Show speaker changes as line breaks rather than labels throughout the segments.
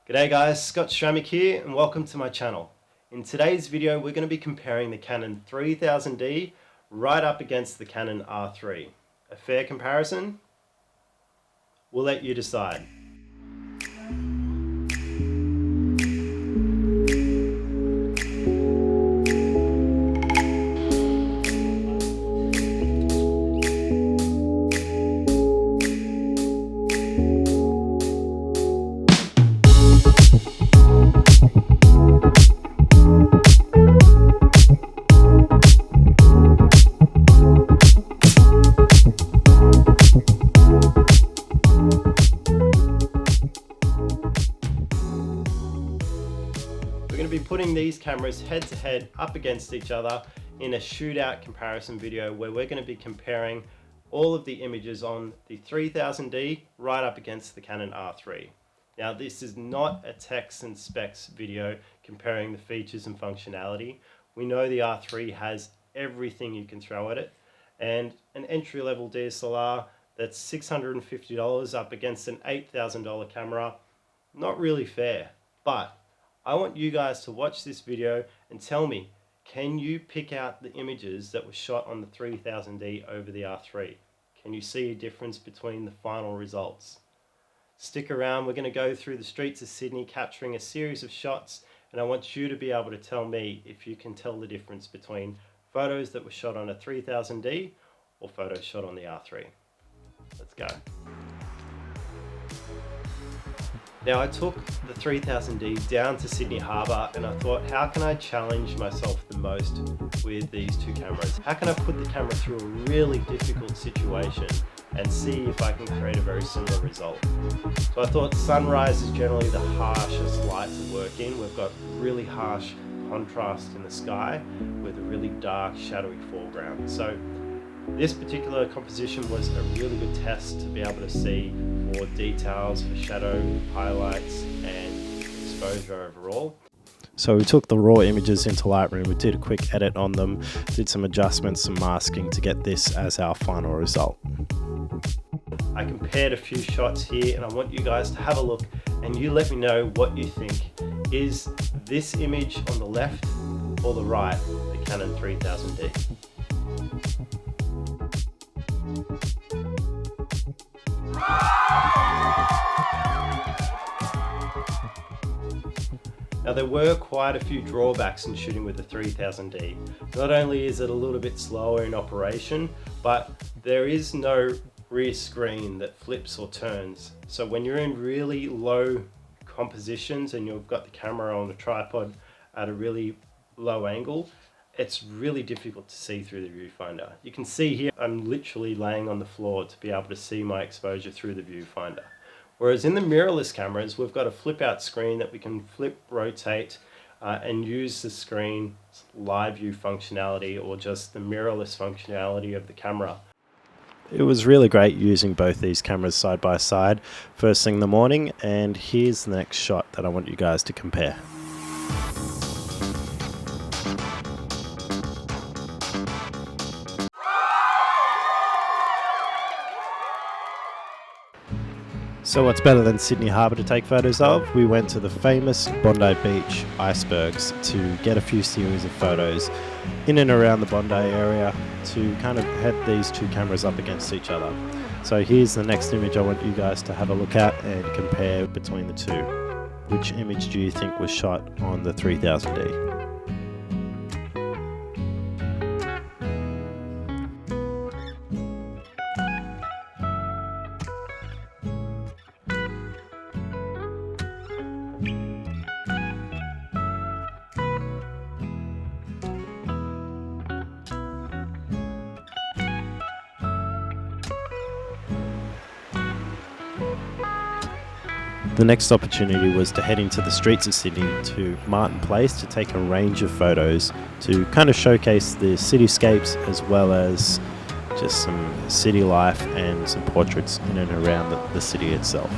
G'day guys, Scott Stramick here and welcome to my channel. In today's video we're going to be comparing the Canon 3000D right up against the Canon R3. A fair comparison? We'll let you decide. We're going to be putting these cameras head to head up against each other in a shootout comparison video where we're going to be comparing all of the images on the 3000D right up against the Canon R3. Now this is not a text and specs video comparing the features and functionality. We know the R3 has everything you can throw at it, and an entry-level DSLR that's $650 up against an $8,000 camera, not really fair. But I want you guys to watch this video and tell me, can you pick out the images that were shot on the 3000D over the R3? Can you see a difference between the final results? Stick around, we're going to go through the streets of Sydney capturing a series of shots, and I want you to be able to tell me if you can tell the difference between photos that were shot on a 3000D or photos shot on the R3. Let's go. Now I took the 3000D down to Sydney Harbour and I thought, how can I challenge myself the most with these two cameras? How can I put the camera through a really difficult situation and see if I can create a very similar result? So I thought sunrise is generally the harshest light to work in. We've got really harsh contrast in the sky with a really dark shadowy foreground. So this particular composition was a really good test to be able to see for details, for shadow, highlights and exposure overall. So we took the raw images into Lightroom, we did a quick edit on them, did some adjustments, some masking to get this as our final result. I compared a few shots here and I want you guys to have a look and you let me know what you think. Is this image on the left or the right the Canon 3000D? Now there were quite a few drawbacks in shooting with the 3000D. Not only is it a little bit slower in operation, but there is no rear screen that flips or turns. So when you're in really low compositions and you've got the camera on a tripod at a really low angle, it's really difficult to see through the viewfinder. You can see here I'm literally laying on the floor to be able to see my exposure through the viewfinder. Whereas in the mirrorless cameras, we've got a flip out screen that we can flip, rotate, and use the screen's live view functionality or just the mirrorless functionality of the camera. It was really great using both these cameras side by side first thing in the morning, and here's the next shot that I want you guys to compare. So what's better than Sydney Harbour to take photos of? We went to the famous Bondi Beach icebergs to get a few series of photos in and around the Bondi area to kind of head these two cameras up against each other. So here's the next image I want you guys to have a look at and compare between the two. Which image do you think was shot on the 3000D? The next opportunity was to head into the streets of Sydney to Martin Place to take a range of photos to kind of showcase the cityscapes as well as just some city life and some portraits in and around the city itself.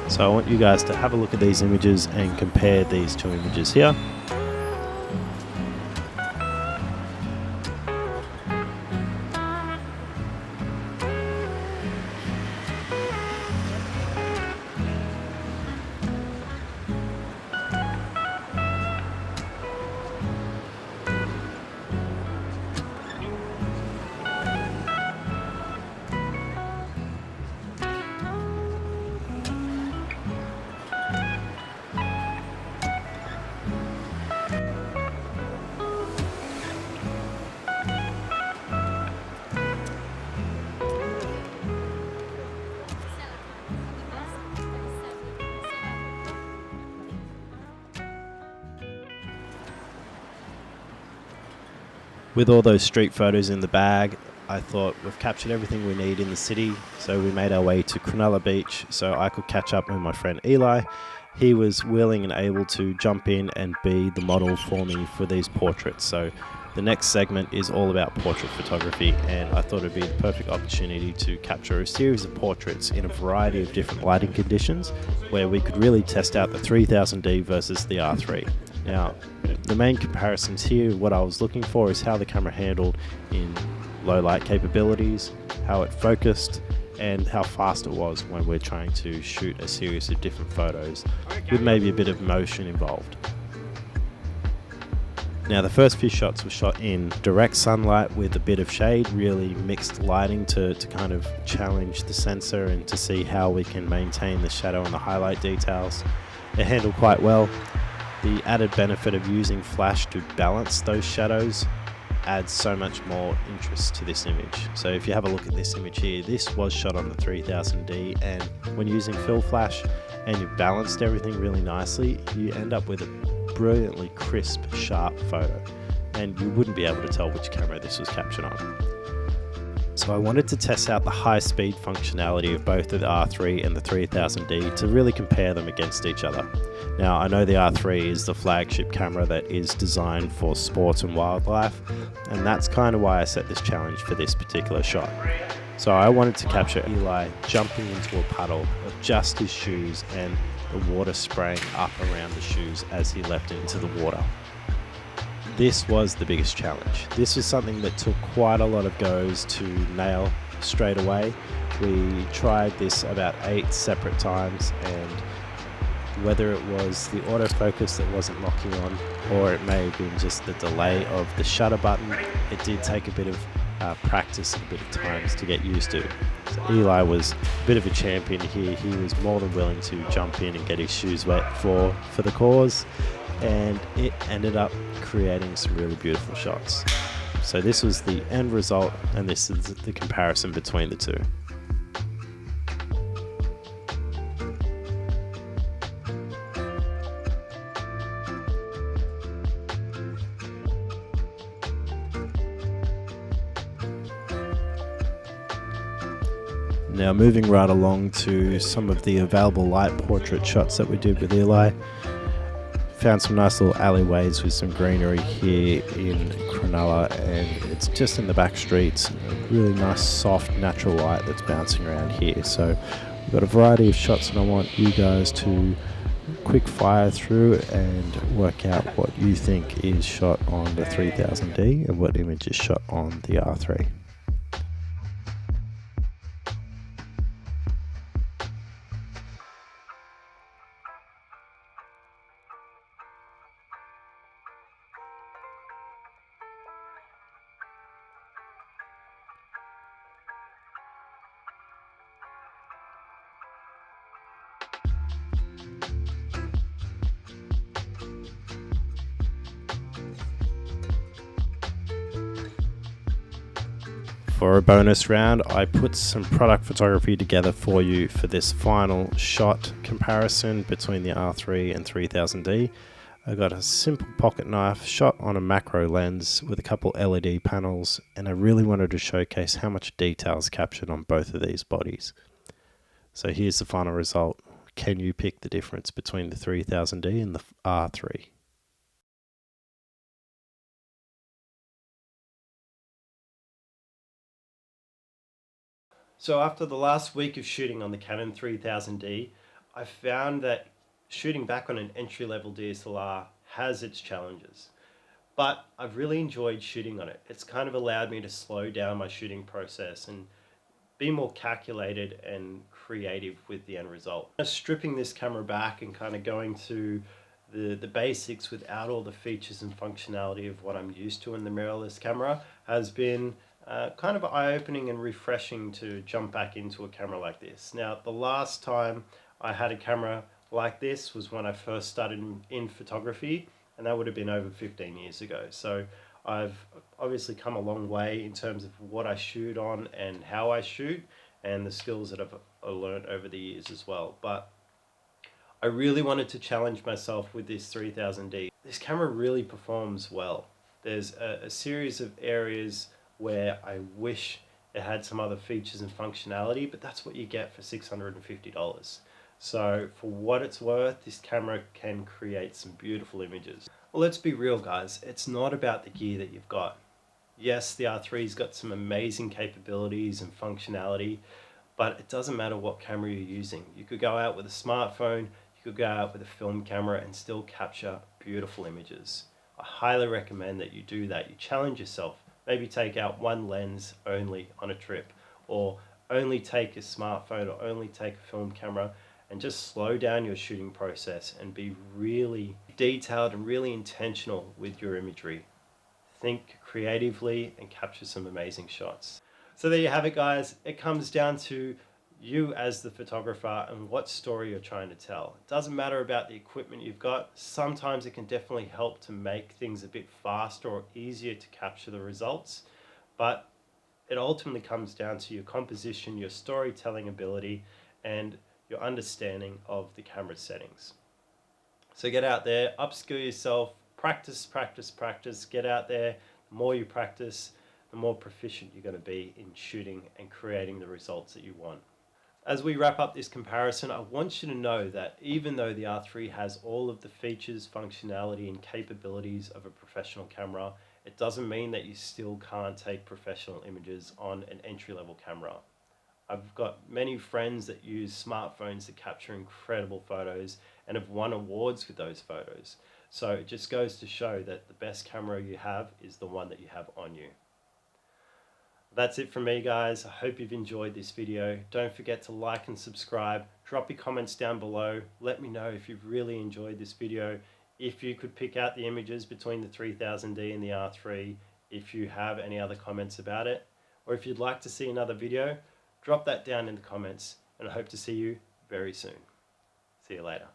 So I want you guys to have a look at these images and compare these two images here.
With all those street photos in the bag, I thought we've captured everything we need in the city, so we made our way to Cronulla Beach so I could catch up with my friend Eli. He was willing and able to jump in and be the model for me for these portraits. So the next segment is all about portrait photography, and I thought it'd be the perfect opportunity to capture a series of portraits in a variety of different lighting conditions where we could really test out the 3000D versus the R3. Now, the main comparisons here, what I was looking for is how the camera handled in low light capabilities, how it focused, and how fast it was when we're trying to shoot a series of different photos with maybe a bit of motion involved. Now, the first few shots were shot in direct sunlight with a bit of shade, really mixed lighting to kind of challenge the sensor and to see how we can maintain the shadow and the highlight details. It handled quite well. The added benefit of using flash to balance those shadows adds so much more interest to this image. So if you have a look at this image here, this was shot on the 3000D, and when using fill flash and you've balanced everything really nicely, you end up with a brilliantly crisp, sharp photo, and you wouldn't be able to tell which camera this was captured on. So I wanted to test out the high-speed functionality of both the R3 and the 3000D to really compare them against each other. Now, I know the R3 is the flagship camera that is designed for sports and wildlife, and that's kind of why I set this challenge for this particular shot. So I wanted to capture Eli jumping into a puddle of just his shoes and the water spraying up around the shoes as he leapt into the water. This was the biggest challenge. This was something that took quite a lot of goes to nail straight away. We tried this about 8 separate times, and whether it was the autofocus that wasn't locking on, or it may have been just the delay of the shutter button, it did take a bit of practice and a bit of time to get used to. So Eli was a bit of a champion here. He was more than willing to jump in and get his shoes wet for the cause, and it ended up creating some really beautiful shots. So this was the end result, and this is the comparison between the two. Now, moving right along to some of the available light portrait shots that we did with Eli. Found some nice little alleyways with some greenery here in Cronulla, and it's just in the back streets. A really nice, soft, natural light that's bouncing around here. So we've got a variety of shots, and I want you guys to quick fire through and work out what you think is shot on the 3000D and what image is shot on the R3. For a bonus round, I put some product photography together for you for this final shot comparison between the R3 and 3000D. I got a simple pocket knife shot on a macro lens with a couple LED panels, and I really wanted to showcase how much detail is captured on both of these bodies. So here's the final result. Can you pick the difference between the 3000D and the R3?
So after the last week of shooting on the Canon 3000D, I found that shooting back on an entry-level DSLR has its challenges. But I've really enjoyed shooting on it. It's kind of allowed me to slow down my shooting process and be more calculated and creative with the end result. Stripping this camera back and kind of going to the basics without all the features and functionality of what I'm used to in the mirrorless camera has been kind of eye-opening and refreshing to jump back into a camera like this. Now, the last time I had a camera like this was when I first started in photography, and that would have been over 15 years ago. So I've obviously come a long way in terms of what I shoot on and how I shoot, and the skills that I've learned over the years as well. But I really wanted to challenge myself with this 3000D. This camera really performs well. There's a series of areas where I wish it had some other features and functionality, but that's what you get for $650. So for what it's worth, this camera can create some beautiful images. Well, let's be real, guys. It's not about the gear that you've got. Yes, the R3's got some amazing capabilities and functionality, but it doesn't matter what camera you're using. You could go out with a smartphone, you could go out with a film camera and still capture beautiful images. I highly recommend that you do that. You challenge yourself. Maybe take out one lens only on a trip, or only take a smartphone, or only take a film camera, and just slow down your shooting process and be really detailed and really intentional with your imagery. Think creatively and capture some amazing shots. So there you have it, guys. It comes down to you as the photographer and what story you're trying to tell. It doesn't matter about the equipment you've got. Sometimes it can definitely help to make things a bit faster or easier to capture the results, but it ultimately comes down to your composition, your storytelling ability, and your understanding of the camera settings. So get out there, upskill yourself, practice, practice, practice. Get out there. The more you practice, the more proficient you're going to be in shooting and creating the results that you want. As we wrap up this comparison, I want you to know that even though the R3 has all of the features, functionality, and capabilities of a professional camera, it doesn't mean that you still can't take professional images on an entry-level camera. I've got many friends that use smartphones to capture incredible photos and have won awards with those photos. So it just goes to show that the best camera you have is the one that you have on you. That's it from me, guys. I hope you've enjoyed this video. Don't forget to like and subscribe. Drop your comments down below. Let me know if you've really enjoyed this video. If you could pick out the images between the 3000D and the R3, if you have any other comments about it, or if you'd like to see another video, drop that down in the comments, and I hope to see you very soon. See you later.